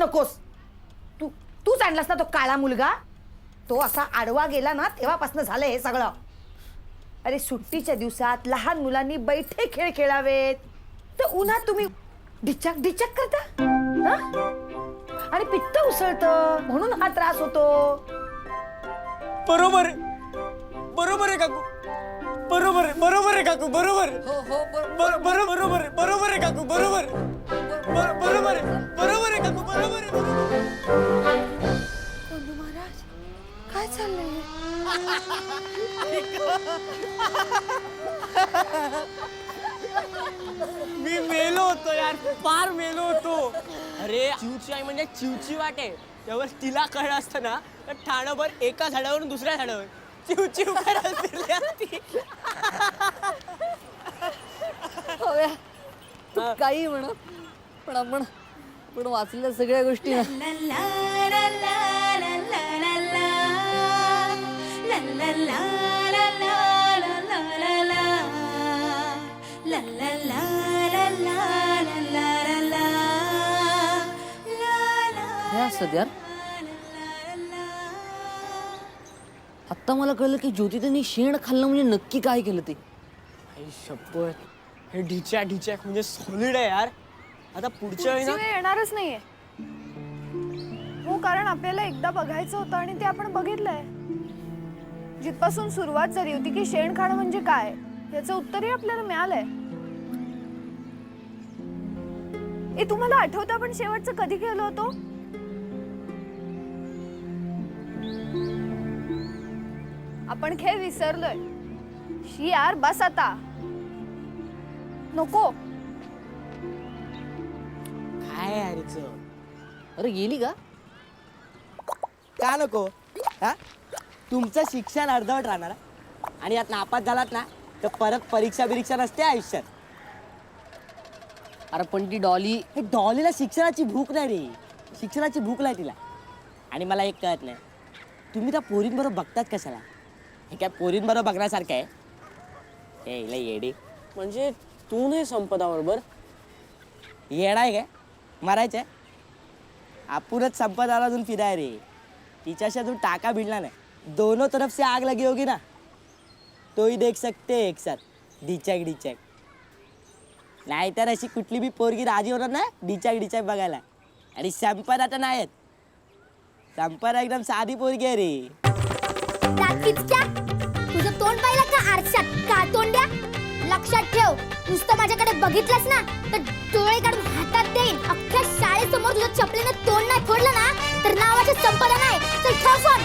नकोस. तूच आणलास ना तो काळा मुलगा. तो असा आडवा गेला ना तेव्हापासून झालं हे सगळं. अरे सुट्टीच्या दिवसात लहान मुलांनी बैठे खेळ खेळावेत, तर उन्हात तुम्ही ढिचक ढिचक करता हा? आणि पित्त उसळतं म्हणून हा त्रास होतो. बरोबर आहे, बरोबर आहे काकू, बरोबर आहे, बरोबर आहे काकू, बरोबर आहे. बरोबर आहे, बरोबर आहे काकू, बरोबर बरोबर आहे, बरोबर आहे काकू, बरोबर आहे. बंधू महाराज काय चाललंय? मी मेलो होतो यार, फार मेलो होतो. अरे चिवची आई म्हणजे चिवची वाटे, त्यावर तिला कळलं असतं ना तर ठाणभर एका झाडावरून दुसऱ्या झाडावर चिव चिव करायला फिरली असती. तू काही म्हण, पण आपण वाचलेल्या सगळ्या गोष्टी ना यार. आता मला कळलं की ज्योतितांनी शेण खाल्लं म्हणजे नक्की काय केलं ते. आई शपथ, हे ढिच्या ढिच्या म्हणजे सॉलिड आहे यार. आता पुढच्या वेळी ना येणारच नाहीये. हो, कारण आपल्याला एकदा बघायचं होतं आणि ते आपण बघितलंय. जिथपासून सुरुवात झाली होती की शेण खाणं म्हणजे काय याचं उत्तरही आपल्याला मिळालंय. तुम्हाला आठवतं आपण शेवटचं कधी गेलो होतो? आपण खेळ विसरलोय. शी यार, बस आता. नको. काय यार, अरे गेली का? का नको हा? तुमचं शिक्षण अर्धवट राहणार आणि यात नापास झालात ना तर परत परीक्षा बिरीक्षा नसते आयुष्यात. अरे पण ती डॉली, हे डॉलीला शिक्षणाची भूक नाही रे, शिक्षणाची भूक नाही तिला. आणि मला एक कळत नाही, तुम्ही त्या पोरींबरोबर बघतात कशाला? हे काय पोरींबरोबर बघण्यासारखं आहे? हे लय येडी. म्हणजे तू नाही संपदाबरोबर येडा आहे काय? मारायचंय? आपणच संपदाला अजून फिराय रे. तिच्याशी अजून टाका भिडला नाही. दोनों तरफ से आग लगी होगी ना, तो ही देख सकते एक साथ डिचॅक डिचॅक. नाहीतर अशी कुठली बी पोरगी राजी होणार ना डिचॅक डिचॅक बघायला. आणि संपदा तर नाहीत. संपदा एकदम साधी पोरगी आहे रे. तुझं तोंड पाहिलं का आरशात? का तोंड्या? लक्षात ठेव, नुसतं माझ्याकडे बघितलंस ना तर डोळे काढून हातात देईन. अख्ख्या शाळेसमोर तुझ्या चपलीनं तोंड नाही फोडलं ना तर नावाची संपदा नाही. चल ठेव फोन.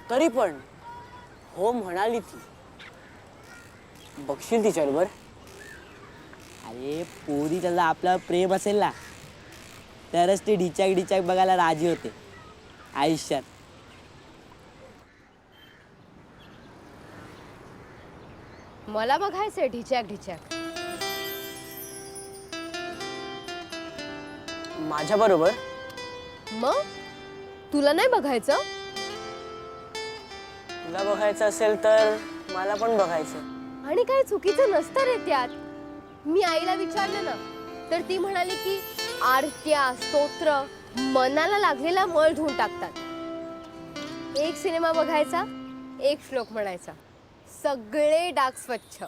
तरी पण हो म्हणाली ती. बघशील तिच्याबरोबर? अरे पोरी त्याला आपलं प्रेम असेल ना तरच ती डिचॅक डिचॅक बघायला राजी होते आयुष्यात. मला बघायचंय ढिचॅक ढिचॅक. माझ्या बरोबर? मग तुला नाही बघायचं? तुला बघायचं असेल तर मला पण बघायचं. आणि काही चुकीचं नसतं रे त्यात. मी आईला विचारलं ना तर ती म्हणाली की आरत्या स्तोत्र मनाला लागलेला मळ धुवून टाकतात. एक सिनेमा बघायचा, एक श्लोक म्हणायचा, सगळे डाग स्वच्छ.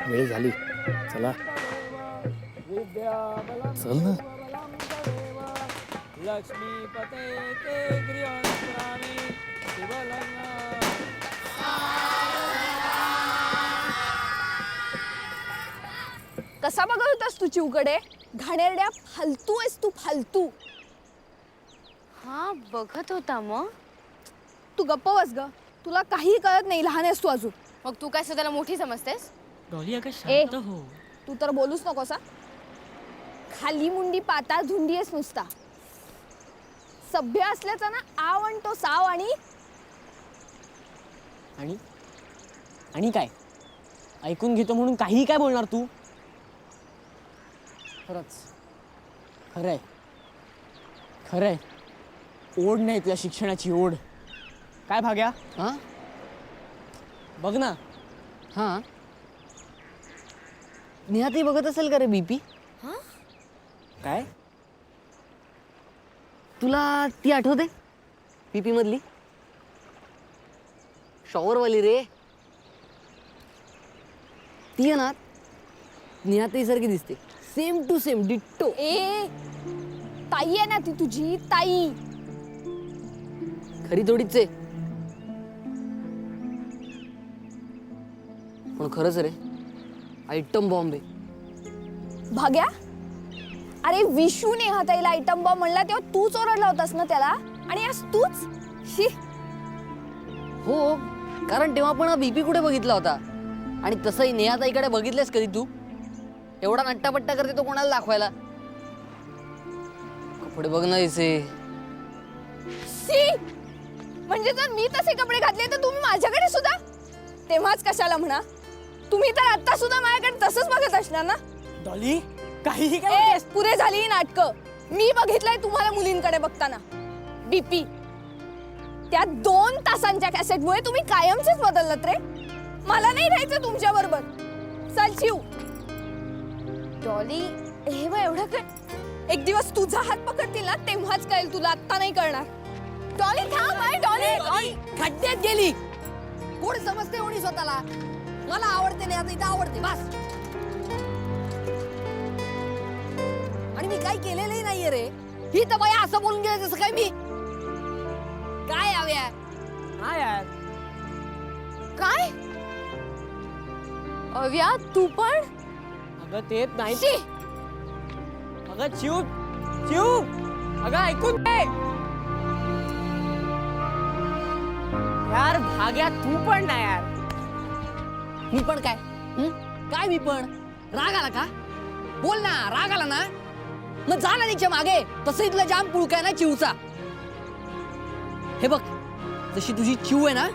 वेळ झाली, चला चल ना. कसा बघत होतास तू चिवकडे? घाणेरड्या, फालतू आहेस तू, फालतू. हा, बघत होता. मग तू गप्प बस ग. तुला काही कळत नाही, लहान आहेस तू अजून. मग तू काय स्वतःला मोठी समजतेस? तू तर बोलूच नकोस. खाली मुंडी पाताळ धुंडी आहेस नुसता. सभ्य असल्याचा ना आव आणतो साव. आणि काय ऐकून घेतो म्हणून काही काय बोलणार तू? खरंच खरंय, खरंय, ओढ नाही तुझ्या शिक्षणाची ओढ. काय भाग्या, हा बघ ना. हा नेहातही बघत असेल का रे बीपी? काय? तुला ती आठवते बीपी मधली शॉवरवाली रे? ती आहे ना नेहाताई सारखी दिसते, सेम टू सेम डिट्टो. ए ताई आहे ना ती तुझी ताई. खरी थोडीच आहे पण खरंच रे आयटम बॉम्ब आहे. भाग्या, अरे विशू नेहाताईला आयटम बॉम्ब म्हणला तेव्हा तूच ओरडला होतास ना त्याला, आणि आज तूच. शी. हो, कारण तेव्हा पण बीपी कुठे बघितला होता. आणि तसंही नेहाताईकडे बघितलेस कधी तू? एवढा नट्टापट्टा करते तो कोणाला दाखवायला? कपडे बघ ना हिचे. शी. म्हणजे जर मी तसे कपडे घातले तर तुम्ही माझ्याकडे सुद्धा तेव्हाच कशाला म्हणा, तुम्ही तर आता सुद्धा माझ्याकडे तसंच बघत असणार ना. डॉली, काहीही काय ए, म्हणतेस? पुरे झाली ही नाटकं. मी बघितलंय तुम्हाला मुलींकडे बघताना. बीपी त्या 2 तासांच्या कॅसेटमुळे तुम्ही कायमचेच बदललात रे. मला नाही राहायचं तुमच्या बरोबर. चल चिव. डॉली, हे बघ एवढं काय, एक दिवस तुझा हात पकडतील ना तेव्हाच कळेल तुला, आत्ता नाही कळणार. डॉली थांब. आहे डॉली. खड्ड्यात गेली. कोण समजते कोणी स्वतःला? मला आवडते नाही आता इथं आवडते बस. आणि मी काही केलेलंही नाहीये रे. ही तर बाया असं बोलून गेलं जसं काय मी काय हव्या. हा यार, काय अव्या तू पण? अगं ते नाही. शी. अगं चिव, चिव, अगं ऐकून घे. यार भाग्या, तू पण ना यार. मी पण काय काय मी पण राग आला का? बोल ना, राग आला ना मग जा ना तिच्या मागे. तसं इथलं जाम पुळका आहे ना चिवचा. हे बघ, जशी तुझी चिव आहे ना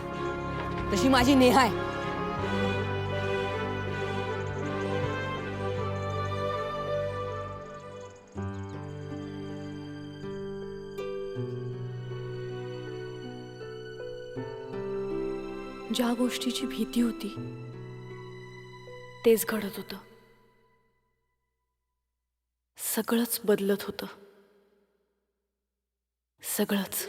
तशी माझी नेहा आहे. ज्या गोष्टीची भीती होती तेच घडत होतं. सगळंच बदलत होतं, सगळंच.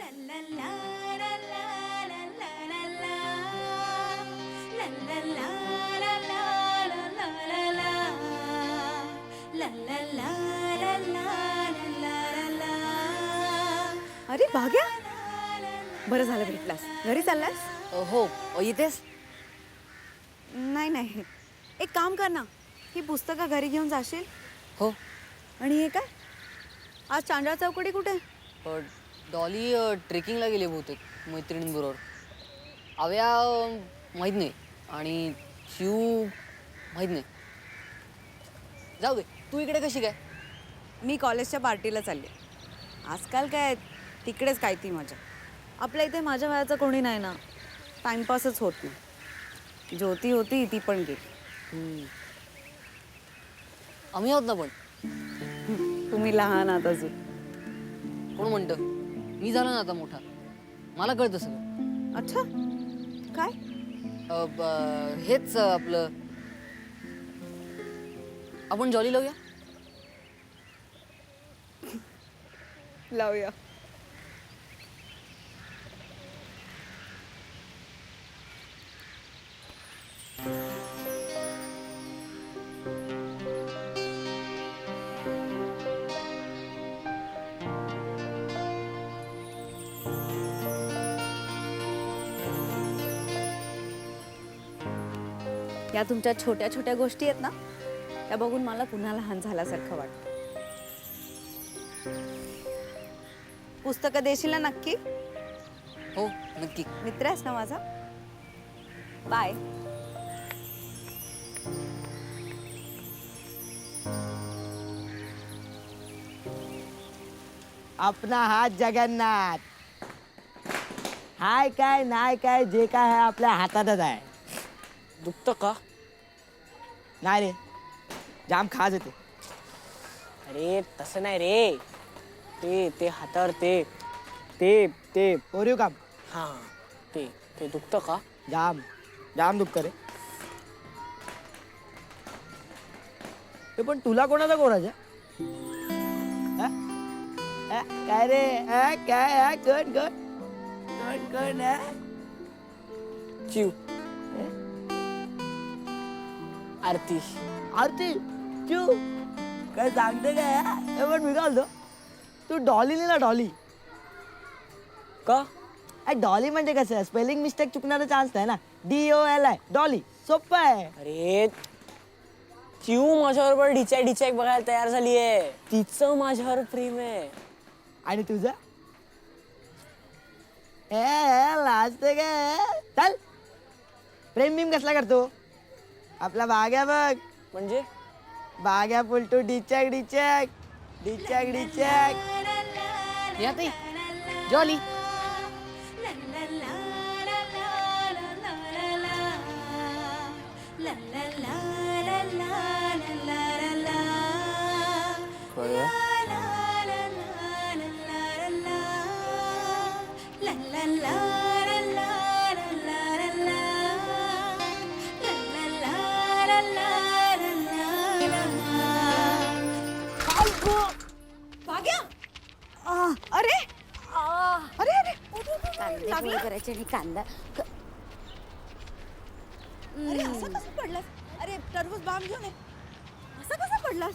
अरे भाग्या, बरं झालं भेटलास. घरी चाललास? हो येतेस? नाही नाही, एक काम कर ना, ही पुस्तकं घरी घेऊन जाशील. हो. आणि हे काय, आज चांडा चौकडी कुठे? डॉली ट्रेकिंगला गेली बहुतेक मैत्रिणींबरोबर. अव्या माहीत नाही आणि शिव माहीत नाही. जाऊ दे, तू इकडे कशी काय? मी कॉलेजच्या पार्टीला चालले. आजकाल काय तिकडेच काय ती मजा. आपल्या इथे माझ्या वयाचं कोणी नाही ना, टाइमपासच होत नाही. ज्योती होती ती पण गेली. आम्ही आहोत ना पण. तुम्ही लहान आहात अजून. कोण म्हणतं? मी झालो ना आता मोठा, मला कळतं सगळं. अच्छा, काय? हेच आपलं, आपण जॉली लावूया. लावूया. या तुमच्या छोट्या छोट्या गोष्टी आहेत ना, त्या बघून मला पुन्हा लहान झाल्यासारखं वाटतं. पुस्तकं देशील ना नक्की? हो नक्की. मित्र आहेस ना माझा. बाय. अपना हात जगन्नाथ. हाय काय नाही काय, जे काय आहे आपल्या हातातच आहे. दुखतं का? नाही रे, जाम खाज येते. अरे तसं नाही रे, ते हातावर ते कोरीव काम हा ते दुखतं का? जाम जाम दुःख रे. ते पण तुला कोणाचा कोराज काय रे काय गण गण गण गण चिव आरती आरती तू काय सांगते काय हे पण मी घालतो तू डॉली ना डॉली का? डॉली म्हणजे कसं स्पेलिंग मिस्टेक चुकण्याचा चान्स नाही ना DOLI डॉली सोपं आहे. अरे चिव माझ्याबरोबर डिचाक बघायला तयार झालीये. तिचं माझ्यावर प्रेम आहे. आणि तुझं लाजते काय चल प्रेम बिम कसला करतो आपला बाग्या बघ म्हणजे बाग्या पुलटू डिचॅक डिचॅक डिचॅक डिचॅक निहाताई जॉली अरे अरे अरे कांदे करायचे आणि कांदा अरे असं कसं पडलास? अरे टरबूज बाम घेऊन ये. असं कसं पडलास?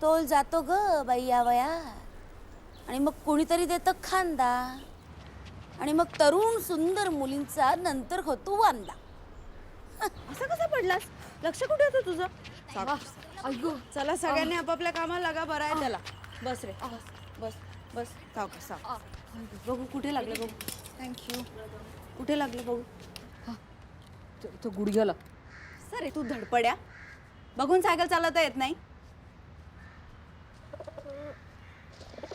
तोल जातो ग बाई या वयात आणि मग कोणीतरी देतं खांदा आणि मग तरुण सुंदर मुलींचा नंतर होतो वांदा. असं कसं पडलास? लक्ष कुठे होतं तुझं? चला सगळ्यांनी आपापल्या कामाला लागा. बरं आहे त्याला. बस रे बस बस सावकाश सावकाश. बघू कुठे लागलं बघू. थँक्यू. कुठे लागलं बघू. तो गुडघ्याला. सर तू धडपड्या बघून सायकल चालवता येत नाही.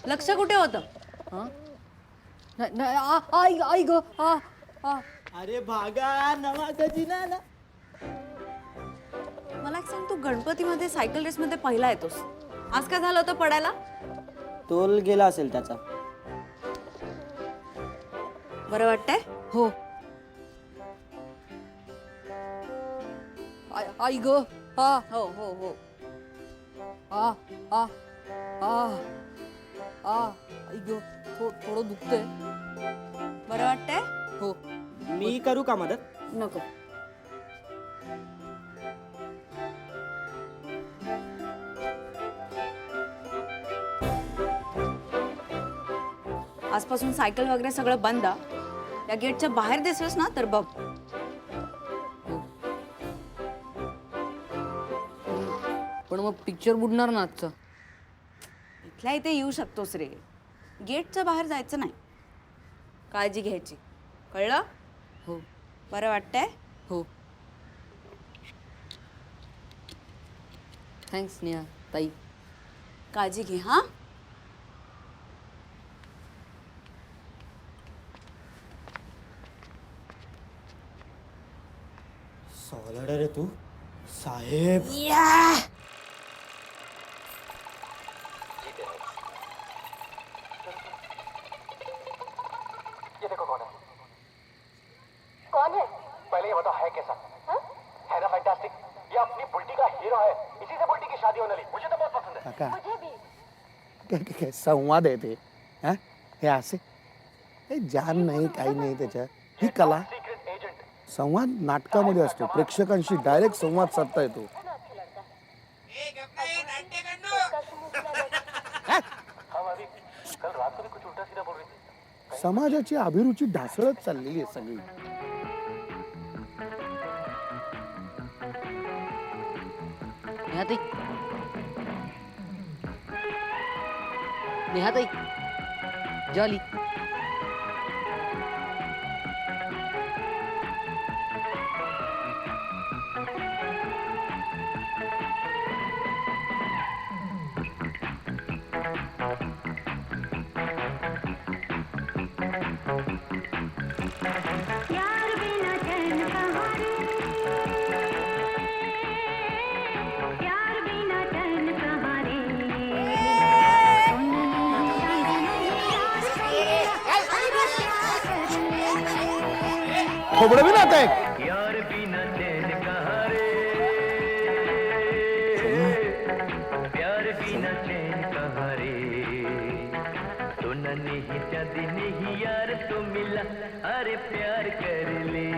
लक्ष कुठे होतं? आई ग अरे भागा नवा खजिना ना. मला एक सांग, तू गणपतीमध्ये सायकल रेसमध्ये पहिला येतोस. आज काय झालं होतं पडायला? तोल गेला असेल त्याचा. बरं वाटतंय? हो. आई ग हो हो हो. आई ग थोडं दुखतंय. बरं वाटतंय? हो. मी करू का मदत? नको. आजपासून सायकल वगैरे सगळं बंद. या गेटच्या बाहेर दिसलंस ना तर बघ. पण मग पिक्चर बुडणार ना आजचं. इथल्या इथे येऊ शकतोस रे. गेटच्या बाहेर जायचं नाही. काळजी घ्यायची. कळलं? हो बरं वाटतंय? हो. थँक्स नेहा ताई. काळजी घे हा. सॉलिड रे तू साहेब. कौन है? पहले ये बताओ है कैसा? है ना फैंटास्टिक? ये अपनी बुल्टी का हीरो है. इसी से बुल्टी की शादी होने वाली. मुझे तो बहुत पसंद है. काका मुझे भी. काय संवाद आहे ते हा हे असे हे जान नाही काही नाही त्याच्यात ही कला सीक्रेट एजेंट. संवाद नाटकामध्ये असतो प्रेक्षकांशी डायरेक्ट संवाद साधता येतो. हम अभी कल रात को भी कुछ उल्टा सीधा बोल रही थी. समाजाची अभिरुची ढासळत चाललेली आहे सगळी. नेहाताई नेहाताई जॉली. खोबड़े भी ना आता है। यार बिना चैन कहाँ रे, प्यार बिना चैन कहाँ रे, सोना नहीं चांदी नहीं यार तो मिला, अरे प्यार कर ले।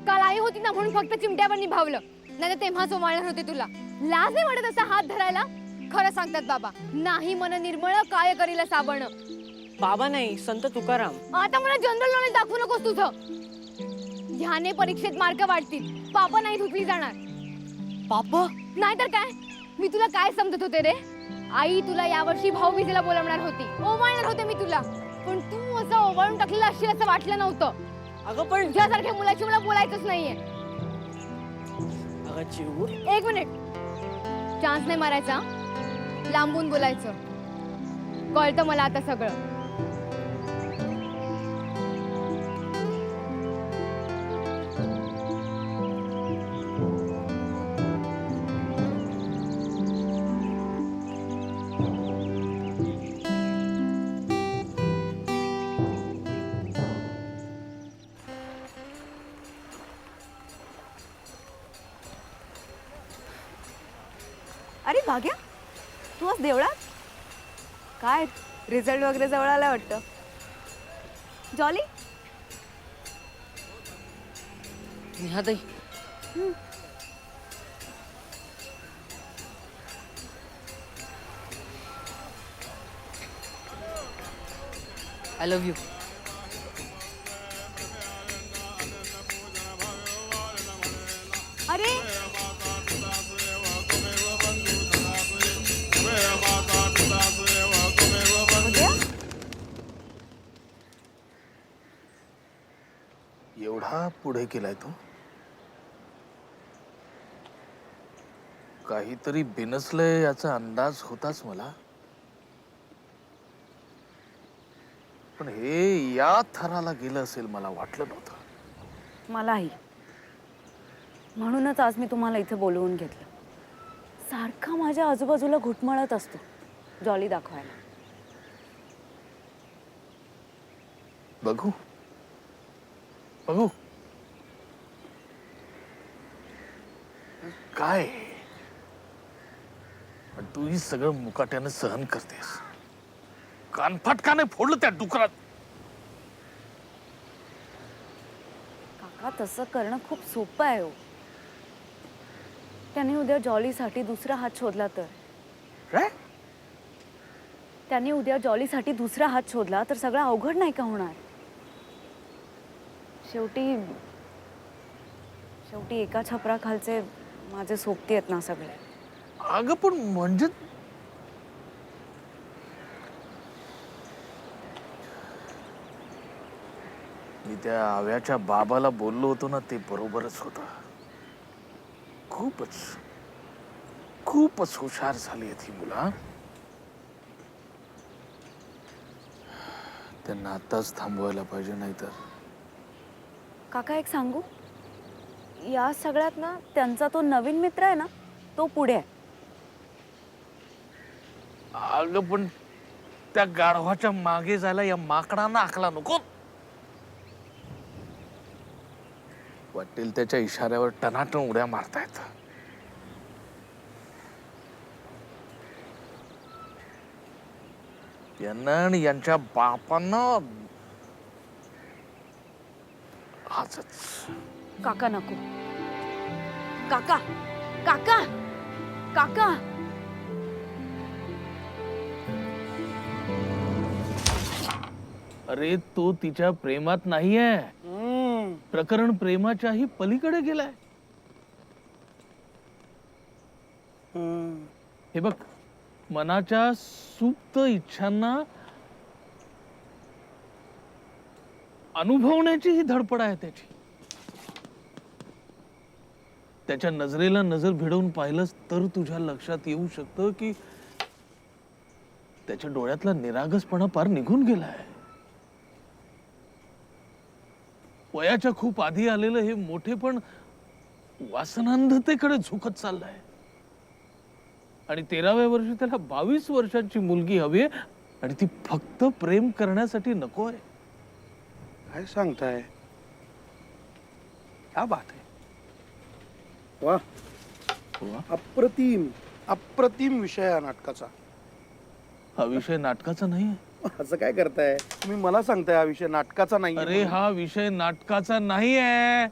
काल आई होती ना म्हणून फक्त चिमट्यावर निभावलं, नाही तर तेव्हाच ओवाळणार होते तुला. लाज नाही वाटत असा हात धरायला? खरं सांगतात बाबा, नाही मन निर्मळ काय करील साबण. बाबा नाही, संत तुकाराम. आता मला जनरल नॉलेज दाखवू नकोस तुझं. ह्याने परीक्षेत मार्क वाढतील, पापा नाही धुतली जाणार. पाप? नाहीतर काय, मी तुला काय समजत होते रे? आई तुला यावर्षी भाऊबीजेला बोलावणार होती, ओवाळणार होते मी तुला, पण तू असं ओवाळून टाकलेलं असशील असं वाटलं नव्हतं. अगं पण तुझ्यासारख्या मुलाची मला बोलायचंच नाहीये. अगं चिऊ, एक मिनिट, चान्स नाही मारायचा, लांबून बोलायचं. कळतं मला आता सगळं. अरे भाग्या, तू आज देवळात? काय रिझल्ट वगैरे जवळ आला वाटतं. जॉली, नेहाताई, आय लव्ह यू. अरे भाग्या, एवढा पुढे केलाय तो, काहीतरी बिनसलंय याचा अंदाज होताच मला, पण हे या थराला गेलं असेल मला वाटलं नव्हतं. मलाही. म्हणूनच आज मी तुम्हाला इथे बोलवून घेतलं. सारखा माझ्या आजूबाजूला घुटमळत असतो जॉली दाखवायला. बघू बघू काय, पण तू ही सगळं मुकाट्यानं सहन करतेस. कानफटकाने फोडलं त्या डुकरात. काका, तसं करणं खूप सोपं आहे हो. त्याने उद्या जॉलीसाठी दुसरा हात शोधला तर काय? त्याने उद्या जॉलीसाठी दुसरा हात शोधला तर सगळं अवघड नाही का होणार? शेवटी शेवटी एका छपराखालचे माझे सोबती आहेत ना सगळे. अगं पण म्हणजे मी त्या आव्याच्या बाबाला बोललो होतो ना, ते बरोबरच होतं. खूपच खूपच हुशार झाली आहेत ही मुलं. त्यांना आताच थांबवायला पाहिजे, नाहीतर. काका एक सांगू, या सगळ्यात ना त्यांचा तो नवीन मित्र आहे ना, तो पुढे आहे. अगं पण त्या गाढवाच्या मागे जायला या माकडांना आखला नको. वाटेल त्याच्या इशाऱ्यावर टनाटन उड्या मारतायत. यांना आणि यांच्या बापांना आजच. काका नको. काका काका काका अरे तो तिच्या प्रेमात नाहीये. प्रकरण प्रेमाच्याही पलीकडे गेलाय. हे बघ, मनाच्या सुप्त इच्छांना अनुभवण्याची ही धडपड आहे त्याची. त्याच्या नजरेला नजर भिडवून पाहिलंस तर तुझ्या लक्षात येऊ शकतं की त्याच्या डोळ्यातला निरागसपणा पार निघून गेलाय. वयाच्या खूप आधी आलेलं हे मोठेपण वासनांधतेकडे झुकत चाललंय. आणि 13व्या वर्षी त्याला 22 वर्षांची मुलगी हवी आहे, आणि ती फक्त प्रेम करण्यासाठी नको आहे. काय सांगताय? क्या बात आहे. वा, अप्रतिम अप्रतिम विषय आहे नाटकाचा. हा विषय नाटकाचा नाही. असं काय करताय तुम्ही? मला सांगताय हा विषय नाटकाचा नाही? अरे हा विषय नाटकाचा नाही आहे.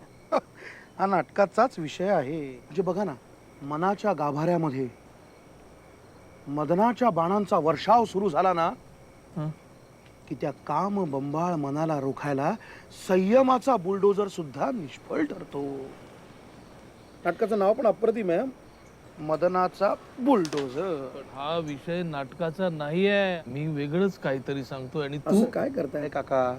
हा नाटकाचाच विषय आहे. म्हणजे बघा ना, मनाच्या गाभाऱ्यामध्ये मदनाच्या बाणांचा वर्षाव सुरू झाला ना, की त्या काम बंबाळ मनाला रोखायला संयमाचा बुलडोजर सुद्धा निष्फळ ठरतो. नाटकाचं नाव पण अप्रतिम आहे, मदनाचा बुलडोजर. हा विषय नाटकाचा नाही आहे. मी वेगळंच काहीतरी सांगतोय आणि तू असं काय करताय काका?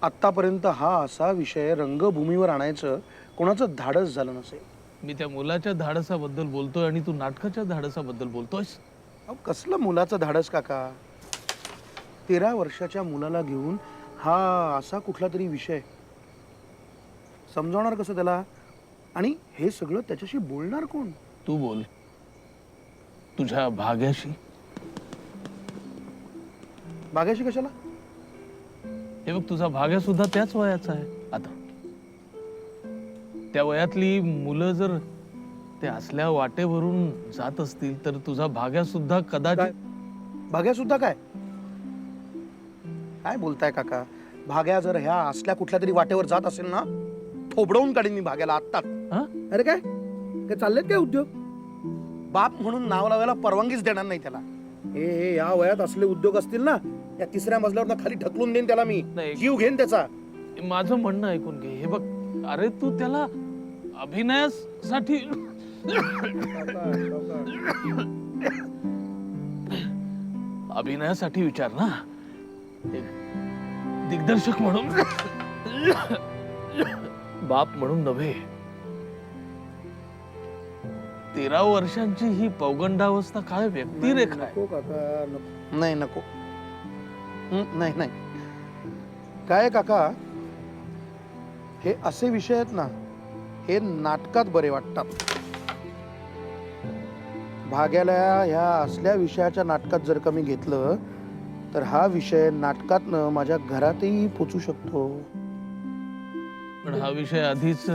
आतापर्यंत हा असा विषय रंगभूमीवर आणायचं कोणाचं धाडस झालं नसेल. मी त्या मुलाच्या धाडसाबद्दल बोलतोय आणि तू नाटकाच्या धाडसाबद्दल बोलतोयस. अहो, कसलं मुलाचं धाडस काका? 13 वर्षाच्या मुलाला घेऊन हा असा कुठला तरी विषय समजावणार कसं त्याला? आणि हे सगळं त्याच्याशी बोलणार कोण? तू बोल तुझ्या भाग्याशी. भाग्याशी कशाला? हे बघ, तुझा भाग्या सुद्धा त्याच वयाचा आहे. आता त्या वयातली मुलं जर त्या असल्या वाटेवरून जात असतील तर तुझा भाग्या सुद्धा कदाचित. भाग्या सुद्धा काय काय बोलताय काका? भाग्या जर ह्या असल्या कुठल्या तरी वाटेवर जात असेल ना, थोबडवून काढीन मी भाग्याला आत्ताच. अरे काय काय चाललेत काय उद्योग? बाप म्हणून नाव लावायला परवानगीच देणार नाही त्याला. हे या वयात असले उद्योग असतील ना, या 3ऱ्या मजल्यावर खाली ढकलून देईन त्याला मी. जीव घेईन त्याचा. माझं म्हणणं ऐकून घे. हे बघ, अरे तू त्याला अभिनयासाठी अभिनयासाठी विचार ना, दिग्दर्शक म्हणून, बाप म्हणून नव्हे. 13 वर्षांची ही पौगंडावस्था काय व्यक्तिरेखा आहे. नाही नको. नाही नाही काय काका, हे असे विषय आहेत ना, हे नाटकात बरे वाटतात. भाग्याला ह्या असल्या विषयाच्या नाटकात जर का मी घेतलं तर हा विषय नाटकातनं माझ्या घरातही पोचू शकतो. पण हा विषय आधीच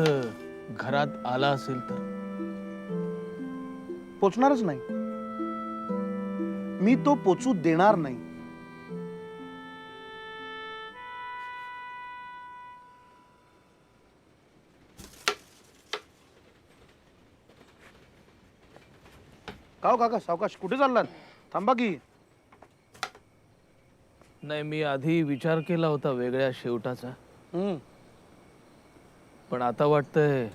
घरात आला असेल तर पोचणारच नाही. मी तो पोचू देणार नाही. का काका सावकाश कुठे चाललात? थांबा की. नाही, मी आधी विचार केला होता वेगळ्या शेवटाचा, पण आता वाटतंय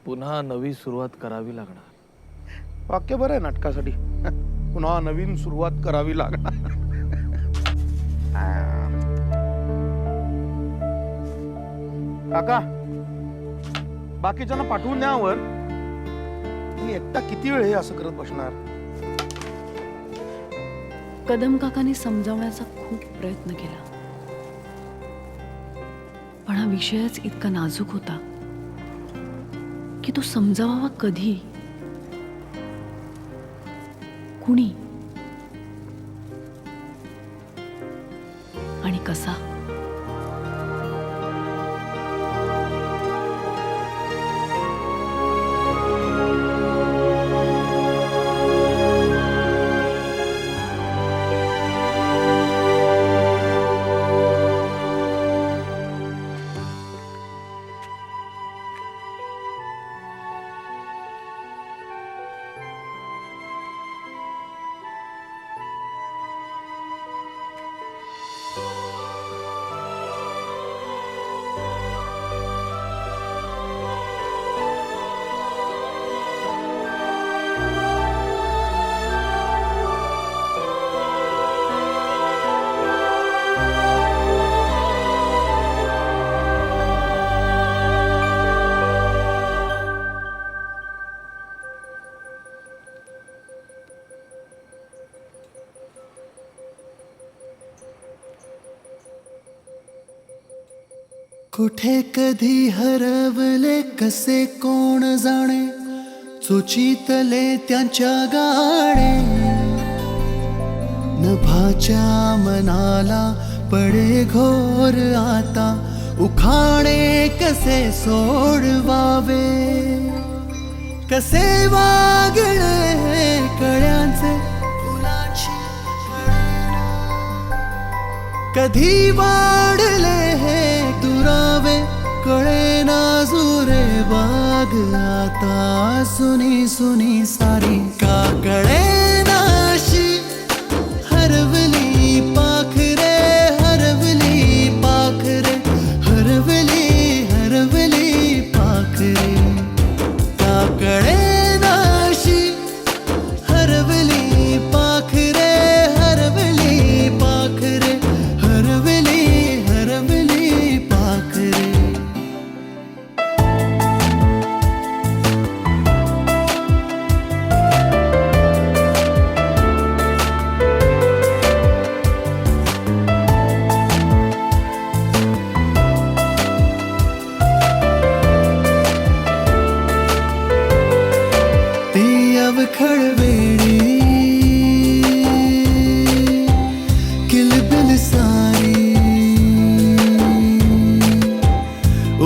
पुन्हा नवी सुरुवात करावी लागणार. वाक्य बरं आहे नाटकासाठी. पुन्हा नवीन सुरुवात करावी लागणार. काका बाकीच्यांना पाठवून द्यावर. मी एकटा किती वेळ हे असं करत बसणार. कदम काकाने समजावण्याचा खूप प्रयत्न केला, पण हा विषयच इतका नाजूक होता की तो समजावावा कधी, कुणी आणि कसा. कुठे कधी हरवले कसे कोण जाणे, चोचीतले त्यांच्या गाणे. नभाच्या मनाला पडे घोर आता, उखाणे कसे सोडवावे. कसे वागणे कळ्यांचे फुलाची कळेना, कधी वाढले हे दुरावे कळेना जुरे बाग. आता सुनी सुनी सारी का कळेनाशी, हरवली पाखरे हरवली पाखरे हरवली हरवली पाखरे. का कळेनाशी, हरवली पाखरे हरवली पाखरे हरवली हरवली पाखरे. ती अवखळ वेळी किलबिल सारी,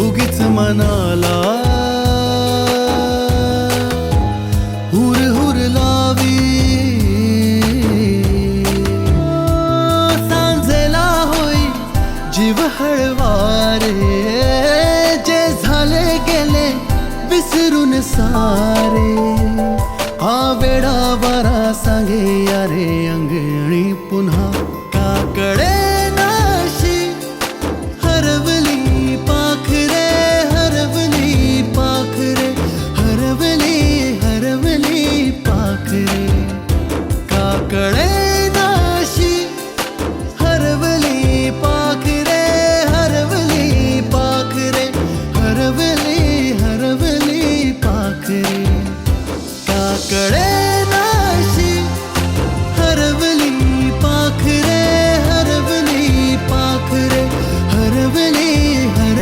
उगीच मनाला हुर हुर लावी. सांजेला होई जीव हळवारे, जे झाले गेले विसरून सारे. हा वेडा वारा सांगे यारे अंगणी पुन्हा. का कळेनाशी, हरवली पाखरे हरवली पाखरे हरवली हरवली पाखरे. का कळेनाशी, हरवली पाखरे हरवली पाखरे हरवली हरवली पाखरे. का कळे